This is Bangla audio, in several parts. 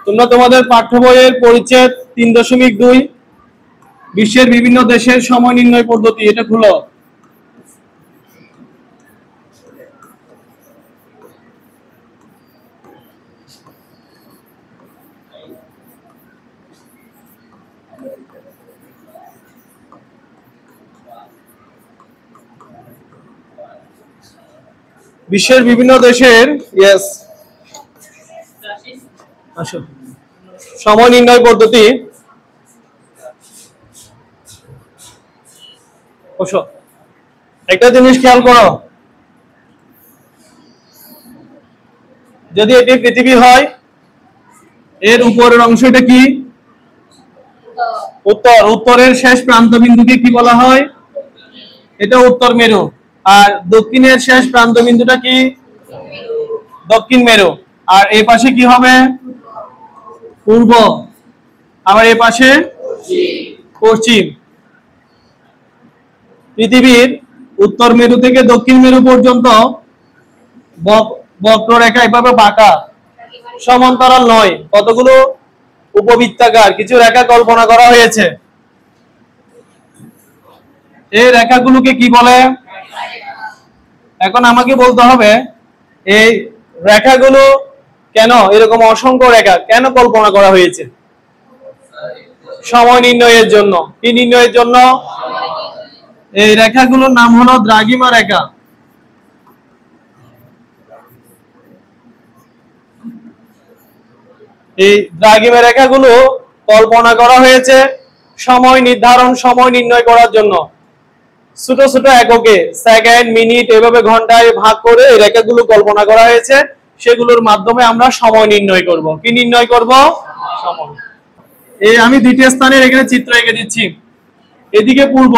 তোমরা তোমাদের পাঠ্য বইয়ের পরিচ্ছেদ 3.2 বিশ্বের বিভিন্ন দেশের সময় নির্ণয় পদ্ধতি এটা খুলো। বিশ্বের বিভিন্ন দেশের সময় নির্ণয় পদ্ধতি একটা জিনিস খেয়াল করো, যদি এটি পৃথিবী হয় এর উপরের অংশটা কি? উত্তর। উত্তরের শেষ প্রান্ত বিন্দুকে কি বলা হয়? এটা উত্তর মেরু। আর দক্ষিণের শেষ প্রান্ত বিন্দুটা কি? দক্ষিণ মেরু। আর এই পাশে কি হবে? পূর্ব। আবার এই পাশে পশ্চিম। পৃথিবীর উত্তর মেরু থেকে দক্ষিণ মেরু পর্যন্ত বক্ররেখা এভাবে বাঁকা, সমান্তরাল নয়, কতগুলো উপবৃত্তাকার কিছু রেখা কল্পনা করা হয়েছে। এই রেখাগুলোকে কি বলে? এখন আমাকে বলতে হবে এই রেখাগুলো কেন এরকম অসংখ্য রেখা কেন কল্পনা করা হয়েছে? সময় নির্ণয়ের জন্য। কি নির্ণয়ের জন্য? এই রেখাগুলোর নাম হলো দ্রাঘিমা রেখা। এই দ্রাঘিমা রেখাগুলো কল্পনা করা হয়েছে সময় নির্ধারণ, সময় নির্ণয় করার জন্য। ছোট ছোট এককে সেকেন্ড, মিনিট এভাবে ঘন্টায় ভাগ করে এই রেখাগুলো কল্পনা করা হয়েছে। সেগুলোর মাধ্যমে আমরা সময় নির্ণয় করব। কি নির্ণয় করব? সময়। এই আমি দ্বিতীয় স্থানের এখানে চিত্র এঁকে দিচ্ছি। এদিকে পূর্ব,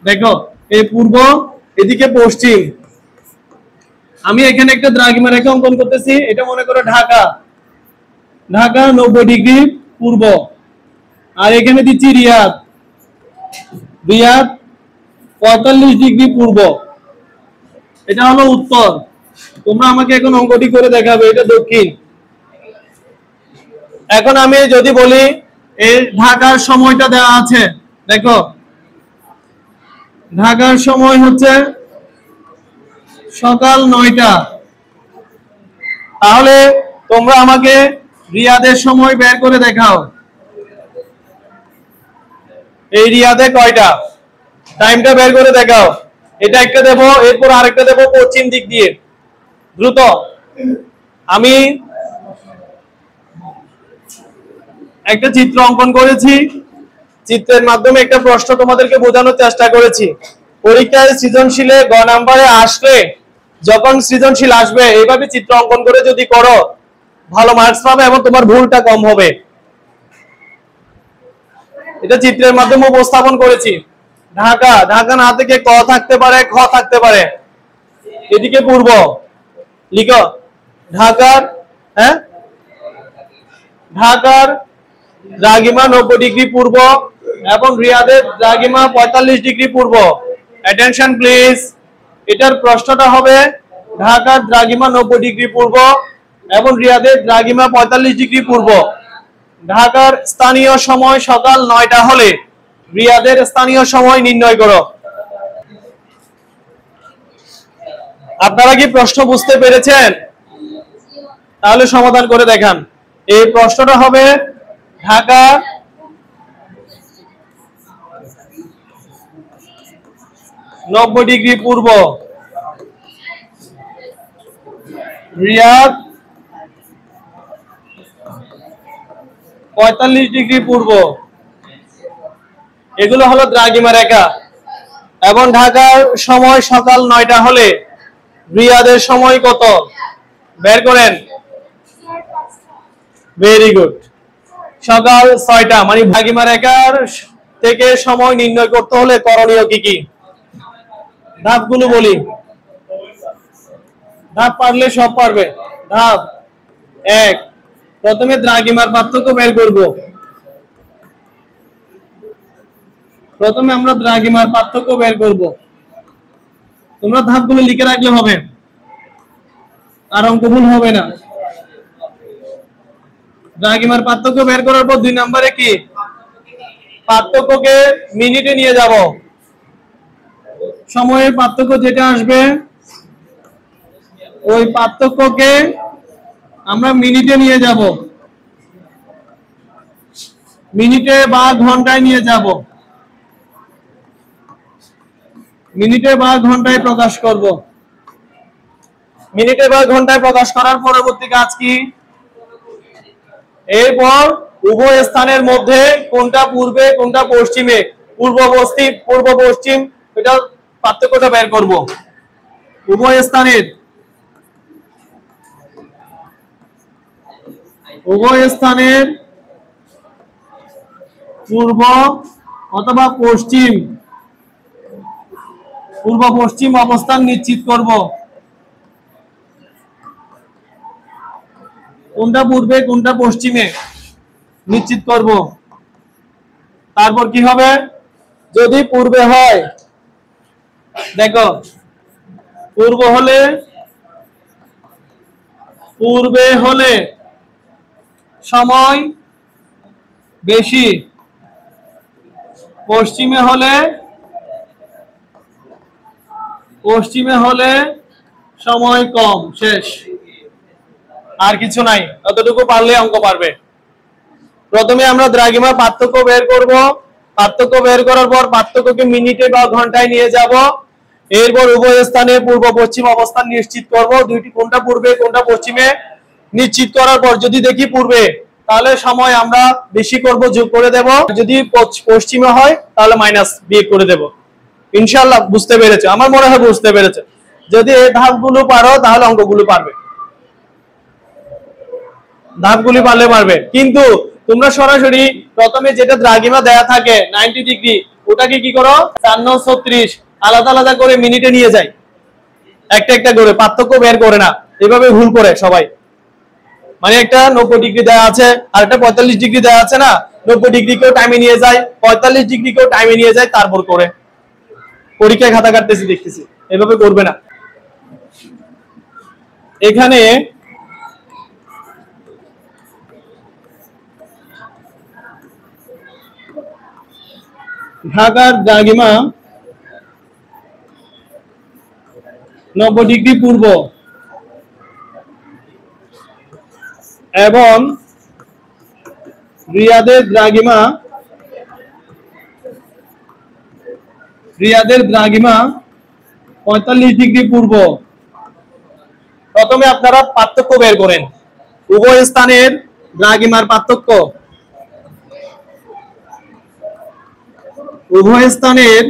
দেখো এই পূর্ব, এদিকে পশ্চিম। আমি এখানে একটা দ্রাঘিমা রেখা অঙ্কন করতেছি। এটা মনে করো ঢাকা। ঢাকা 90 ডিগ্রি পূর্ব। আর এখানে দিচ্ছি রিয়াদ। রিয়াদ 45 ডিগ্রি পূর্ব। এটা হলো উত্তর। তোমরা আমাকে এখন অঙ্কটি করে দেখাবে এটা দক্ষিণ। এখন আমি যদি বলি এই ঢাকার সময়টা দেওয়া আছে, দেখো ঢাকার সময় হচ্ছে সকাল 9টা। তাহলে তোমরা আমাকে রিয়াদের সময় বের করে দেখাও। এই রিয়াদে কয়টা? টাইমটা বের করে দেখাও। এটা একটা দেবো, এরপর আরেকটা দেবো পশ্চিম দিক দিয়ে। দ্রুত। আমি একটা চিত্র অঙ্কন করেছি। চিত্রের মাধ্যমে একটা প্রশ্ন তোমাদেরকে বোঝানোর চেষ্টা করেছি। পরীক্ষায় সৃজনশীলে গ নাম্বারে আসলে, যখন সৃজনশীল আসবে এইভাবে চিত্র অঙ্কন করে যদি করো ভালো মার্কস পাবে এবং তোমার ভুলটা কম হবে। এটা চিত্রের মাধ্যমে উপস্থাপন করেছি। ঢাকা, ঢাকা না থেকে ক থাকতে পারে, খ থাকতে পারে। এদিকে পূর্ব লিখো। ঢাকার ঢাকার দ্রাঘিমা 90 ডিগ্রি পূর্ব এবং রিয়াদের দ্রাঘিমা 45 ডিগ্রি পূর্ব। Attention please. এটার প্রশ্নটা হবে ঢাকার দ্রাঘিমা 90 ডিগ্রি পূর্ব এবং রিয়াদের দ্রাঘিমা 45 ডিগ্রি পূর্ব। ঢাকার স্থানীয় সময় সকাল 9টা হলে রিয়াদের স্থানীয় সময় নির্ণয় করো। আপনারা কি প্রশ্ন বুঝতে পেরেছেন? তাহলে সমাধান করে দেখান। এই প্রশ্নটা হবে ঢাকা নব্বই ডিগ্রি পূর্ব, রিয়াদ 45 ডিগ্রি পূর্ব। এগুলো হলো দ্রাঘিমা রেখা। এবং ঢাকার সময় সকাল 9টা হলে রিয়াদের সময় কত বের করেন। Very good. সকাল 6টা মানে দ্রাঘিমা রেখার থেকে সময় নির্ণয় করতে হলে করণীয় কি কি? ধাপগুলো বলি। ধাপ পারলে সব পারবে। ধাপ 1, প্রথমে দ্রাঘিমার পার্থক্য বের করব। প্রথমে আমরা দ্রাঘিমার পার্থক্য বের করব। তোমরা ধাপগুলো লিখে রাখলে হবে, আর অঙ্ক ভুল হবে না। দ্রাঘিমার পার্থক্য বের করার পর 2 নম্বরে কি পার্থক্যকে মিনিটে নিয়ে যাব। সময়ের পার্থক্য যেটা আসবে ওই পার্থক্যকে আমরা মিনিটে নিয়ে যাব, মিনিটে বা ঘন্টায় নিয়ে যাব, মিনিটে বা ঘন্টায় প্রকাশ করব। মিনিটে বা ঘন্টায় প্রকাশ করার পরবর্তী কাজ কি? এরপর উভয় স্থানের মধ্যে কোনটা পূর্বে কোনটা পশ্চিমে, পূর্ব পশ্চিম এটা পার্থক্যটা বের করব। উভয় স্থানের পূর্ব অথবা পূর্ব পশ্চিম অবস্থান নিশ্চিত করব। কোনটা পূর্বে কোনটা পশ্চিমে নিশ্চিত করব। তারপর কি হবে? যদি পূর্বে হয়, দেখো পূর্বে হলে সময় বেশি, পশ্চিমে হলে সময় কম। শেষ, আর কিছু নাই। ততটুকু পারলে অঙ্ক পারবে। প্রথমে আমরা দ্রাঘিমার পার্থক্য বের করব। পার্থক্য বের করার পর পার্থক্যকে মিনিটে বা ঘন্টায় নিয়ে যাব। এরপর উভয় স্থানে পূর্ব পশ্চিম অবস্থান নিশ্চিত করব। দুইটি কোনটা পূর্বে কোনটা পশ্চিমে নিশ্চিত করার পর যদি দেখি পূর্বে, তাহলে সময় আমরা বেশি করব, যোগ করে দেব। যদি পশ্চিমে হয় তাহলে মাইনাস বিয়োগ করে দেব। ইনশাআল্লাহ বুঝতে পেরেছো? আমার মনে হয় বুঝতে পেরেছো। যদি এই ধাপগুলো পারো তাহলে অঙ্কগুলো পারবে। ধাপগুলি পারবে। কিন্তু তোমরা সরাসরি প্রথমে যেটা দ্রাঘিমা দেয়া থাকে 90 ডিগ্রি, ওটাকে কি করো 4-9-36 আলাদা আলাদা করে মিনিটে নিয়ে যায়, একটা একটা করে, পার্থক্য বের করে না। এভাবে ভুল করে সবাই। মানে একটা 90 ডিগ্রি দেওয়া আছে আর একটা 45 ডিগ্রি দেওয়া আছে না, 90 ডিগ্রি কেও টাইমে নিয়ে যায়, 45 ডিগ্রি কেও টাইমে নিয়ে যায়, তারপর করে পরীক্ষায় খাতা কাটতেছি দেখতেছি। এভাবে করবে না। এখানে ঢাকার দ্রাঘিমা 90 ডিগ্রি পূর্ব এবং রিয়াদের দ্রাঘিমা 45 ডিগ্রি পূর্ব। প্রথমে আপনারা পার্থক্য বের করেন, উভয় স্থানের দ্রাঘিমার পার্থক্য। উভয় স্থানের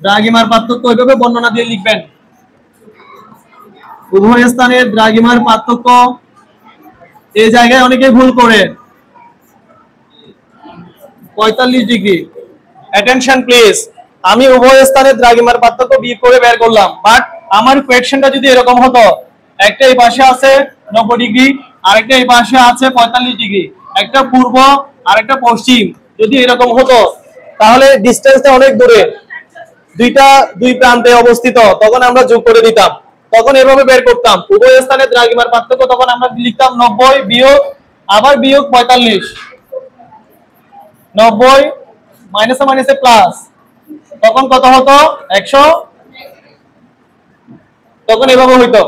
দ্রাঘিমার পার্থক্য এভাবে বর্ণনা দিয়ে লিখবেন। উভয় স্থানের দ্রাঘিমার পার্থক্য। এই জায়গায় অনেকে ভুল করে 45 ডিগ্রি। Attention please. আমি উভয় স্থানের দ্রাঘিমার পার্থক্য বিয়োগ করে বের করলাম, বাট আমার কোয়েশ্চেনটা যদি এরকম হতো, একটা এই পাশে আছে 90 ডিগ্রি, আরেকটা এই পাশে আছে 45 ডিগ্রি, একটা পূর্ব আর একটা পশ্চিম, যদি এরকম হতো তাহলে ডিসটেন্সটা অনেক দূরে, দুই প্রান্তে অবস্থিত, তখন আমরা যোগ করে দিতাম। তখন এভাবে বের করতাম উভয় স্থানের দ্রাঘিমার পার্থক্য। তখন আমরা লিখতাম 90 বিয়োগ আবার বিয়োগ 45, 90 মাইনাসে মাইনাসে প্লাস, তখন কত হতো 100। তখন এভাবে হইতো,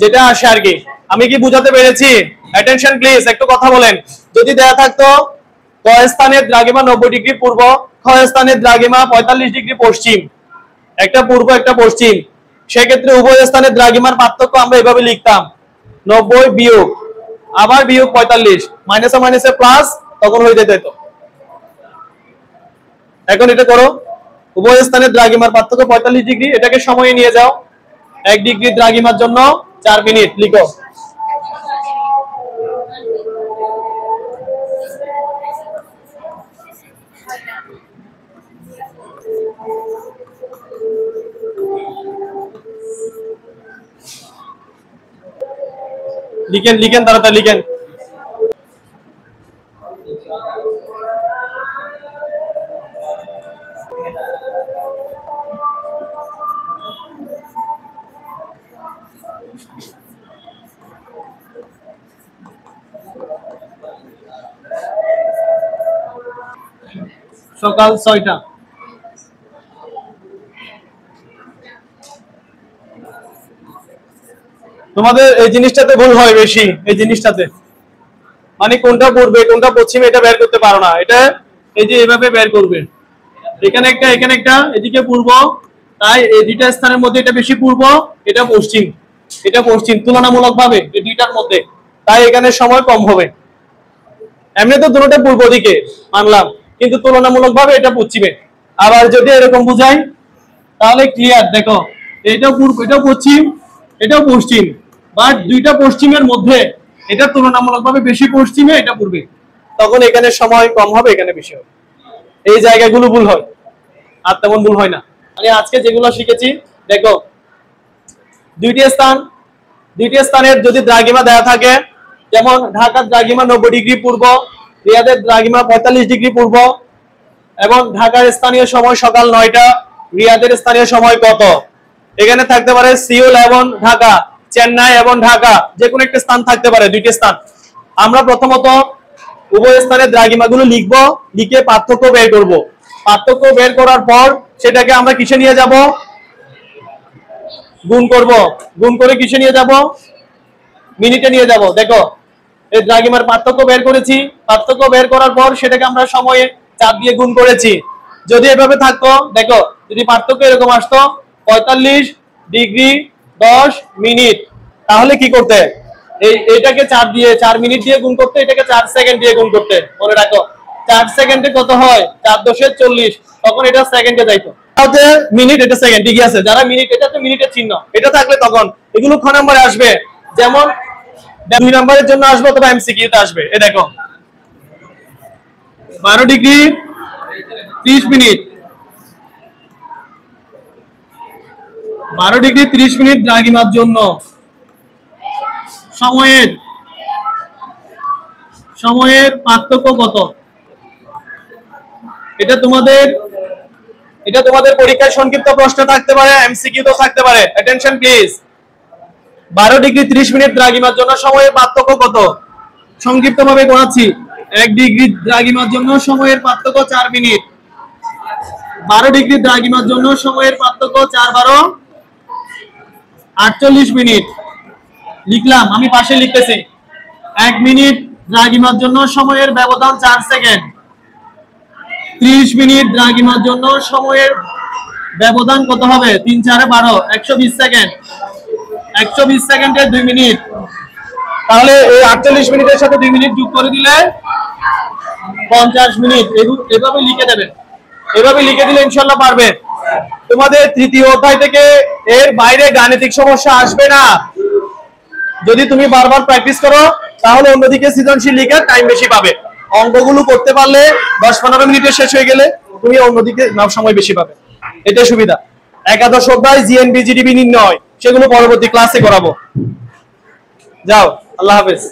যেটা আসে আর কি। আমি কি বুঝাতে পেরেছি? অ্যাটেনশন প্লিজ, একটু কথা বলেন। যদি দেয়া থাকতো ক স্থানের দ্রাঘিমা 90 ডিগ্রি পূর্ব, খ স্থানের দ্রাঘিমা 45 ডিগ্রি পশ্চিম, একটা পূর্ব একটা পশ্চিম, সেক্ষেত্রে উভয় স্থানের দ্রাঘিমার পার্থক্য আমরা এভাবে লিখতাম 90 বিয়োগ আবার বিয়োগ 45, মাইনাসে মাইনাসে প্লাস, তখন হয়ে যেত। এখন এটা করো, উভয় স্থানের দ্রাঘিমার পার্থক্য 45 ডিগ্রি, এটাকে সময়ে নিয়ে যাও। 1 ডিগ্রি দ্রাঘিমার জন্য 4 মিনিট লিখো। লিখেন তাড়াতাড়ি লিখেন। সকাল 6টা। তোমাদের এই জিনিসটাতে ভুল হয় বেশি, এই জিনিসটাতে মানে কোনটা পূর্বে কোনটা পশ্চিমে এটা বের করতে পারো না। এটা এই যে এভাবে বের করবে, এখানে একটা এখানে একটা, এদিকে পূর্ব, তাই এই দুইটা স্থানের মধ্যে এটা বেশি পূর্ব, এটা পশ্চিম, এটা পশ্চিম তুলনামূলকভাবে এই দুইটার মধ্যে, তাই এখানে সময় কম হবে। এমনি তো দুটোটা পূর্ব দিকে মানলাম, কিন্তু তুলনামূলকভাবে এটা পশ্চিমে। আবার যদি এরকম বুঝাই তাহলে ক্লিয়ার, দেখো এটাও পূর্ব, এটাও পশ্চিম, এটাও পশ্চিম, বাট দুইটা পশ্চিমের মধ্যে এটা তুলনামূলকভাবে বেশি পশ্চিমে, এটা পূর্বে, তখন এখানে সময় কম হবে, এখানে বেশি হবে। এই জায়গাগুলো ভুল হয়, আর তেমন ভুল হয় না। মানে আজকে যেগুলো শিখেছি দেখো, দুইটি স্থানের যদি দ্রাঘিমা দেওয়া থাকে, যেমন ঢাকার দ্রাঘিমা 90 ডিগ্রি পূর্ব, রিয়াদের দ্রাঘিমা 45 ডিগ্রি পূর্ব, এবং ঢাকার স্থানীয় সময় সকাল 9টা, রিয়াদের স্থানীয় সময় কত, এখানে থাকতে পারে সিওল এবং ঢাকা, চেন্নাই এবং ঢাকা, যে কোনো একটা স্থান থাকতে পারে, দুইটি স্থান। আমরা প্রথমত উভয় স্থানের দ্রাঘিমাগুলো লিখবো, লিখে পার্থক্য বের করব। পার্থক্য বের করার পর সেটাকে আমরা কিসে নিয়ে যাব, গুণ করব, গুণ করে কিসে নিয়ে যাব, মিনিটে নিয়ে যাব। দেখো এই দ্রাঘিমার পার্থক্য বের করেছি, পার্থক্য বের করার পর সেটাকে আমরা সময়ে 4 দিয়ে গুণ করেছি। যদি এভাবে থাকতো, দেখো যদি পার্থক্য এরকম আসতো 45 ডিগ্রি 10 মিনিট, তাহলে কি করতে, এইটাকে 4 মিনিট দিয়ে গুণ করতে, এটাকে 4 সেকেন্ড দিয়ে গুণ করতে। মনে রাখো 4 সেকেন্ডে কত হয়, 4 × 10 = 40, তখন এটা সেকেন্ডে যাইতো। তাহলে মিনিট, এটা সেকেন্ড, ঠিক আছে। যারা মিনিট, এটা তো মিনিটের চিহ্ন, এটা থাকলে তখন এগুলো খ নম্বরে আসবে। যেমন 2 নম্বরের জন্য আসবে অথবা এমসিকিউ তে আসবে। এই দেখো 12 ডিগ্রি 30 মিনিট, 12 ডিগ্রি 30 মিনিট দ্রাঘিমার জন্য সময়ের পার্থক্য কত? এটা তোমাদের পরীক্ষায় সংক্ষিপ্ত প্রশ্ন থাকতে পারে, এমসিকিউ তো থাকতে পারে। Attention please. 12 ডিগ্রি 30 মিনিট দ্রাঘিমার জন্য সময়ের পার্থক্য কত? সংক্ষিপ্তভাবে বলাচ্ছি। 1 ডিগ্রি দ্রাঘিমার জন্য সময়ের পার্থক্য 4 মিনিট। 12 ডিগ্রি দ্রাঘিমার জন্য সময়ের পার্থক্য 4 × 12 = 48 মিনিট। লিখলাম, আমি পাশে লিখতেছি। 1 মিনিট দ্রাঘিমার জন্য সময়ের ব্যবধান 4 সেকেন্ড। 30 মিনিট দ্রাঘিমার জন্য সময়ের ব্যবধান কত হবে? 3 × 4 = 12, 120 সেকেন্ড। 120 সেকেন্ডে 2 মিনিট, তাহলে এই 48 মিনিটের সাথে 2 মিনিট যোগ করে দিলে 50 মিনিট। এভাবে লিখে দেবেন, এভাবে লিখে দিলে ইনশাআল্লাহ পারবে। তোমাদের তৃতীয় অধ্যায় থেকে এর বাইরে গাণিতিক সমস্যা আসবে না। যদি তুমি বারবার প্র্যাকটিস করো, তাহলে অন্যদিকে সৃজনশীল লিখার টাইম বেশি পাবে। অঙ্কগুলো করতে পারলে 10-15 মিনিটে শেষ হয়ে গেলে তুমি অন্যদিকে সময় বেশি পাবে, এটাই সুবিধা। একাদশ অধ্যায় জিএনবি জিডিপি নির্ণয়, সেগুলো পরবর্তী ক্লাসে করাবো। যাও, আল্লাহ হাফেজ।